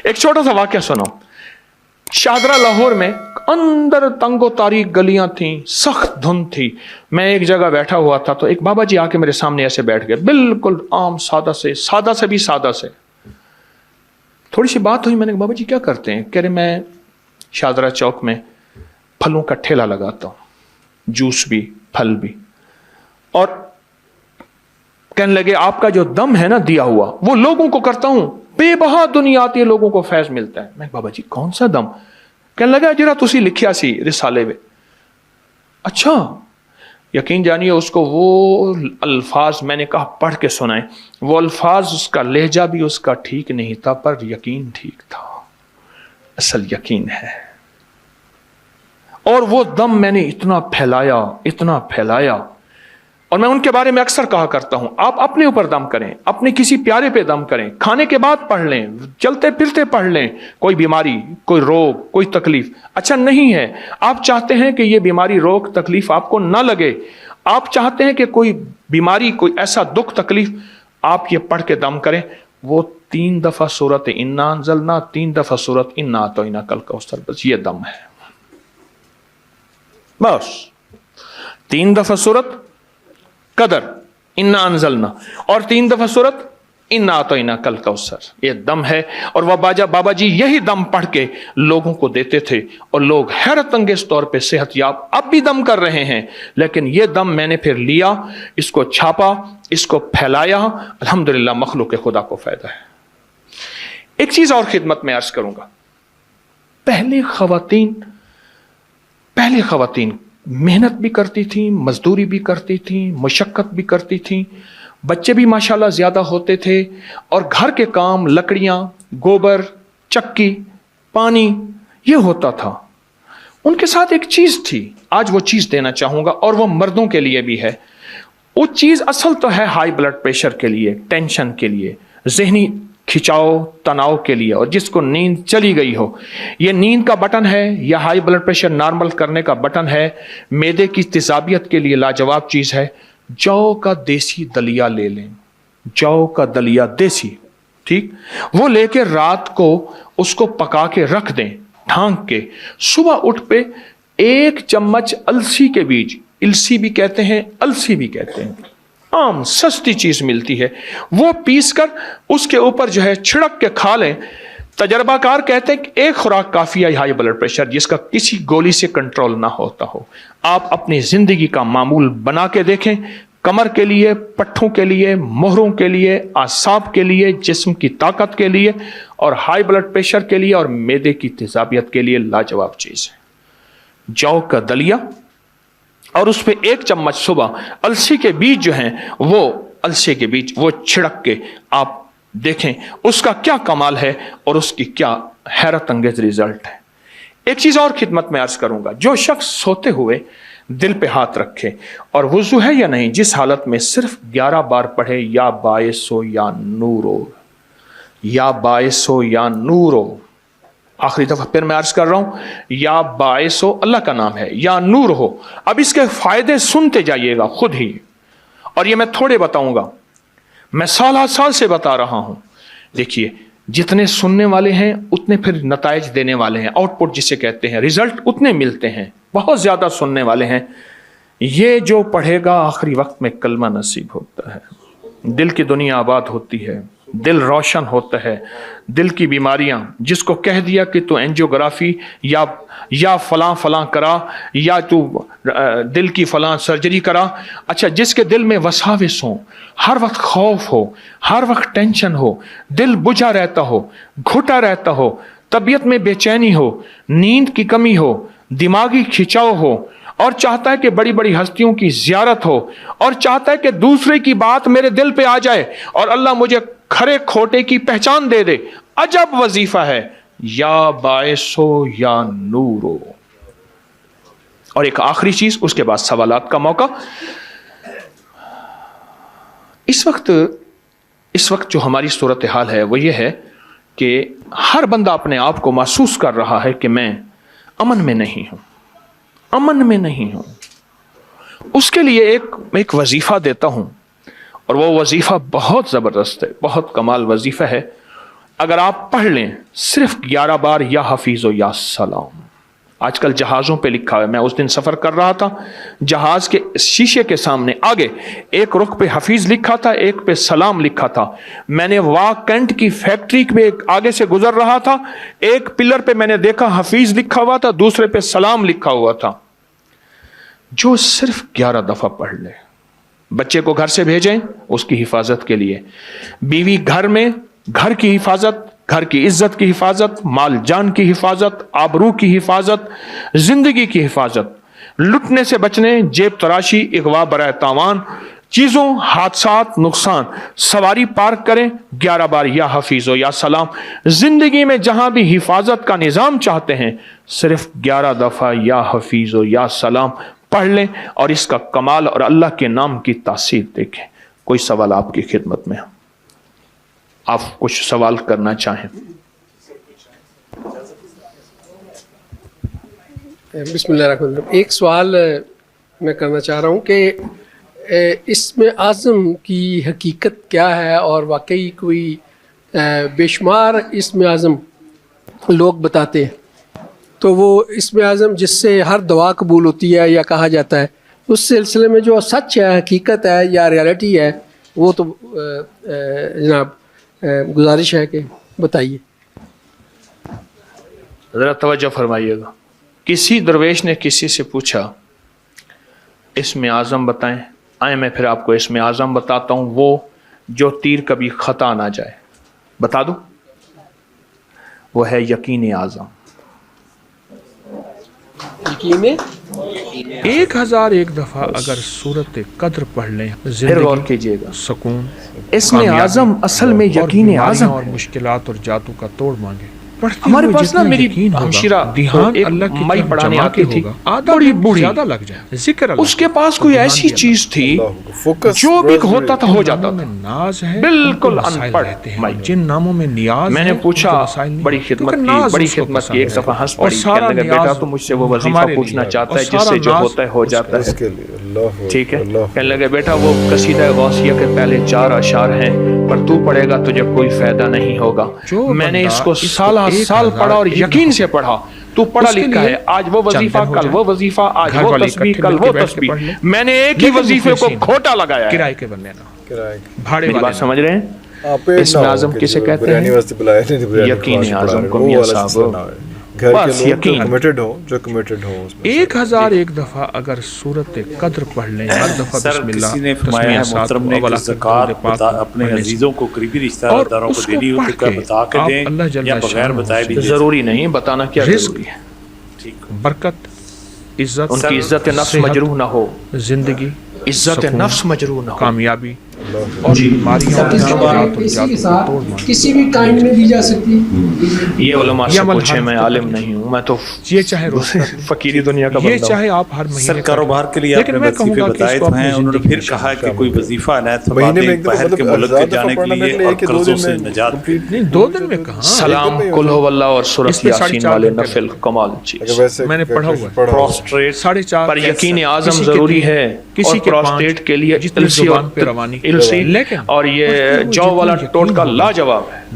ایک چھوٹا سا واقعہ سنو. شاہدرہ لاہور میں اندر تنگ و تاریک گلیاں تھیں، سخت دھند تھی. میں ایک جگہ بیٹھا ہوا تھا تو ایک بابا جی آ کے میرے سامنے ایسے بیٹھ گئے، بالکل عام سادہ سے بھی سادہ سے. تھوڑی سی بات ہوئی، میں نے کہا بابا جی کیا کرتے ہیں؟ کہہ رہے میں شاہدرہ چوک میں پھلوں کا ٹھیلا لگاتا ہوں، جوس بھی پھل بھی. اور کہنے لگے آپ کا جو دم ہے نا دیا ہوا وہ لوگوں کو کرتا ہوں، بے بہا دنیا آتی ہے، لوگوں کو فیض ملتا ہے. میں بابا جی کون سا دم؟ کہنے لگا جرا تسی لکھیا سی رسالے میں. اچھا، یقین جانیے اس کو وہ الفاظ میں نے کہا پڑھ کے سنائیں. وہ الفاظ، اس کا لہجہ بھی اس کا ٹھیک نہیں تھا، پر یقین ٹھیک تھا، اصل یقین ہے. اور وہ دم میں نے اتنا پھیلایا. اور میں ان کے بارے میں اکثر کہا کرتا ہوں، آپ اپنے اوپر دم کریں، اپنے کسی پیارے پہ دم کریں، کھانے کے بعد پڑھ لیں، چلتے پھرتے پڑھ لیں. کوئی بیماری، کوئی روگ، کوئی تکلیف اچھا نہیں ہے. آپ چاہتے ہیں کہ یہ بیماری، روگ، تکلیف آپ کو نہ لگے، آپ چاہتے ہیں کہ کوئی بیماری، کوئی ایسا دکھ تکلیف، آپ یہ پڑھ کے دم کریں. وہ 3 دفعہ سورت انا انزلنا، 3 دفعہ سورت انا اعطیناک الکوثر، بس یہ دم ہے. بس 3 دفعہ سورت قدر انا انزلنا اور 3 دفعہ سورت انا اعطیناک الکوثر، یہ دم ہے. اور وہ بابا جی یہی دم پڑھ کے لوگوں کو دیتے تھے اور لوگ حیرت انگیز طور پہ صحت یاب اب بھی دم کر رہے ہیں. لیکن یہ دم میں نے پھر لیا، اس کو چھاپا، اس کو پھیلایا، الحمدللہ مخلوق خدا کو فائدہ ہے. ایک چیز اور خدمت میں عرض کروں گا. پہلے خواتین محنت بھی کرتی تھیں، مزدوری بھی کرتی تھیں، مشقت بھی کرتی تھیں، بچے بھی ماشاءاللہ زیادہ ہوتے تھے، اور گھر کے کام، لکڑیاں، گوبر، چکی، پانی، یہ ہوتا تھا. ان کے ساتھ ایک چیز تھی، آج وہ چیز دینا چاہوں گا، اور وہ مردوں کے لیے بھی ہے. وہ چیز اصل تو ہے ہائی بلڈ پریشر کے لیے، ٹینشن کے لیے، ذہنی کھچاؤ تناؤ کے لیے، اور جس کو نیند چلی گئی ہو. یہ نیند کا بٹن ہے یا ہائی بلڈ پریشر نارمل کرنے کا بٹن ہے. معدے کی تیزابیت کے لیے لاجواب چیز ہے. جو کا دیسی دلیا لے لیں، جو کا دلیا دیسی، ٹھیک، وہ لے کے رات کو اس کو پکا کے رکھ دیں ڈھانک کے. صبح اٹھ پہ 1 چمچ السی کے بیج، السی بھی کہتے ہیں، السی بھی کہتے ہیں، عام سستی چیز ملتی ہے، وہ پیس کر اس کے اوپر جو ہے چھڑک کے کھا لیں. تجربہ کار کہتے ہیں کہ 1 خوراک کافی ہے ہائی بلڈ پریشر جس کا کسی گولی سے کنٹرول نہ ہوتا ہو. آپ اپنی زندگی کا معمول بنا کے دیکھیں، کمر کے لیے، پٹھوں کے لیے، مہروں کے لیے، اعصاب کے لیے، جسم کی طاقت کے لیے، اور ہائی بلڈ پریشر کے لیے اور معدے کی تیزابیت کے لیے لاجواب چیز ہے. جو کا دلیا، اور اس پہ 1 چمچ صبح السی کے بیج جو ہیں، وہ السی کے بیج وہ چھڑک کے آپ دیکھیں اس کا کیا کمال ہے اور اس کی کیا حیرت انگیز ریزلٹ ہے. ایک چیز اور خدمت میں عرض کروں گا. جو شخص سوتے ہوئے دل پہ ہاتھ رکھے اور وضو ہے یا نہیں، جس حالت میں صرف 11 بار پڑھے یا باعث ہو یا نور ہو، یا باعث ہو یا نور ہو. آخری دفعہ پھر میں عرض کر رہا ہوں، یا باعث ہو، اللہ کا نام ہے، یا نور ہو. اب اس کے فائدے سنتے جائیے گا خود ہی، اور یہ میں تھوڑے بتاؤں گا، میں سال سے بتا رہا ہوں. دیکھیے، جتنے سننے والے ہیں اتنے پھر نتائج دینے والے ہیں، آؤٹ پٹ جسے کہتے ہیں، ریزلٹ اتنے ملتے ہیں. بہت زیادہ سننے والے ہیں. یہ جو پڑھے گا آخری وقت میں کلمہ نصیب ہوتا ہے، دل کی دنیا آباد ہوتی ہے، دل روشن ہوتا ہے. دل کی بیماریاں، جس کو کہہ دیا کہ تو اینجیوگرافی یا فلاں کرا، یا تو دل کی فلاں سرجری کرا، اچھا جس کے دل میں وساوس ہوں، ہر وقت خوف ہو، ہر وقت ٹینشن ہو، دل بجھا رہتا ہو، گھٹا رہتا ہو، طبیعت میں بے چینی ہو، نیند کی کمی ہو، دماغی کھچاؤ ہو، اور چاہتا ہے کہ بڑی بڑی ہستیوں کی زیارت ہو، اور چاہتا ہے کہ دوسرے کی بات میرے دل پہ آ جائے اور اللہ مجھے کھرے کھوٹے کی پہچان دے دے. عجب وظیفہ ہے، یا باعث ہو یا نور ہو. اور ایک آخری چیز، اس کے بعد سوالات کا موقع. اس وقت جو ہماری صورتحال ہے وہ یہ ہے کہ ہر بندہ اپنے آپ کو محسوس کر رہا ہے کہ میں امن میں نہیں ہوں. اس کے لیے ایک وظیفہ دیتا ہوں، اور وہ وظیفہ بہت زبردست ہے، بہت کمال وظیفہ ہے. اگر آپ پڑھ لیں صرف 11 بار یا حفیظ و یا سلام. آج کل جہازوں پہ لکھا ہے، میں اس دن سفر کر رہا تھا، جہاز کے شیشے کے سامنے آگے ایک رخ پہ حفیظ لکھا تھا، ایک پہ سلام لکھا تھا. میں نے واکنٹ کی فیکٹری میں آگے سے گزر رہا تھا، ایک پلر پہ میں نے دیکھا حفیظ لکھا ہوا تھا، دوسرے پہ سلام لکھا ہوا تھا. جو صرف 11 دفعہ پڑھ لے. بچے کو گھر سے بھیجیں اس کی حفاظت کے لیے، بیوی گھر میں گھر کی حفاظت، گھر کی عزت کی حفاظت، مال جان کی حفاظت، آبرو کی حفاظت، زندگی کی حفاظت، لٹنے سے بچنے، جیب تراشی، اغوا برائے تاوان، چیزوں، حادثات، نقصان. سواری پارک کریں 11 بار یا حفیظ و یا سلام. زندگی میں جہاں بھی حفاظت کا نظام چاہتے ہیں صرف 11 دفعہ یا حفیظ و یا سلام پڑھ لیں اور اس کا کمال اور اللہ کے نام کی تاثیر دیکھیں. کوئی سوال آپ کی خدمت میں؟ آپ کچھ سوال کرنا چاہیں؟ بسم اللہ الرحمن الرحیم. ایک سوال میں کرنا چاہ رہا ہوں کہ اسم اعظم کی حقیقت کیا ہے، اور واقعی کوئی بے شمار اسم اعظم لوگ بتاتے ہیں، تو وہ اسم اعظم جس سے ہر دعا قبول ہوتی ہے یا کہا جاتا ہے، اس سلسلے میں جو سچ ہے، حقیقت ہے یا ریالٹی ہے، وہ تو جناب گزارش ہے کہ بتائیے. ذرا توجہ فرمائیے گا. کسی درویش نے کسی سے پوچھا اسم اعظم بتائیں. آئیں میں پھر آپ کو اسم اعظم بتاتا ہوں، وہ جو تیر کبھی خطا نہ جائے. بتا دوں؟ وہ ہے یقین اعظم. یقین 1001 دفعہ اگر سورت قدر پڑھ لیں، پھر غور کیجئے گا. سکون، اسم اعظم اصل میں یقین اعظم اور مشکلات اور جاتو کا توڑ مانگے. ہمارے پاس نا میری ہمشیرہ اللہ کی مائی پڑھانے آتی تھی، بڑی بوڑھی زیادہ لگ جائے ذکر اللہ. اس کے پاس کوئی ایسی چیز تھی جو بھی ہوتا تھا ہو جاتا تھا. ناز ہے، بالکل مسائل ان پڑھ رہتے ہیں. جن ناموں میں نیاز میں نے پوچھا بڑی خدمت کی ایک دفعہ ہنس پڑی، کہنے لگا بیٹا تو مجھ سے وہ وظیفہ پوچھنا چاہتا ہے جس سے جو ہوتا ہے ہو جاتا ہے. ٹھیک ہے. کہنے لگا بیٹا وہ قصیدہ غوثیہ کے پہلے 4 اشعار ہیں، پر تو پڑھے گا تجھے کوئی فائدہ نہیں ہوگا. میں نے اس کو سال پڑھا اور یقین سے پڑھا. تو پڑھا لکھا ہے، آج وہ وظیفہ کل وہ وظیفہ، آج وہ تسبیح کل وہ تسبیح. میں نے ایک ہی وظیفے کو کھوٹا لگایا ہے. کرائے کے بن لینا، میری بات سمجھ رہے ہیں؟ اسم اعظم کسے کہتے ہیں؟ یقین اعظم کو میاں صاحب بس یقین. جو کمیٹڈ ہوں. 1001 دفعہ اگر سورت قدر پڑھ لیں، ہر دفعہ بسم اللہ. کسی نے فرمایا ہے محترم نے کہ زکوٰۃ اپنے عزیزوں کو، قریبی رشتہ داروں کو دینی ہو تو کیا بتا کے دیں یا بغیر بتائے بھی دیں؟ ضروری نہیں بتانا کیا ضروری ہے. برکت، عزت، ان کی عزت نفس مجروح نہ ہو، زندگی، عزت نفس مجروح نہ ہو، کامیابی اور بیماریوں کسی بھی کائن میں دی جا سکتی ہے. یہ علماء سے پوچھیں، میں عالم نہیں ہوں، میں تو یہ چاہے فقیری دنیا کا یہ بندہ ہوں. چاہے آپ ہر مہینے سر کاروبار کے لیے آپ نے وظیفے بتائے تو ہیں، انہوں نے پھر کہا کہ کوئی وظیفہ عنایت فرماتے باہر کے ملک کے جانے کے لیے اور قرضوں سے نجات. نہیں، 2 دن میں کہاں. سلام قل هو اللہ اور سورۃ یاسین والے نفل کمال چیز میں نے پڑھا ہوا ہے. پروسٹریٹ 4.5 پر یقین اعظم ضروری ہے. کسی اور پروسٹیٹ کے لیے جتنی زبان پہ روانی، اور یہ جو والا ٹوٹکا لاجواب ہے.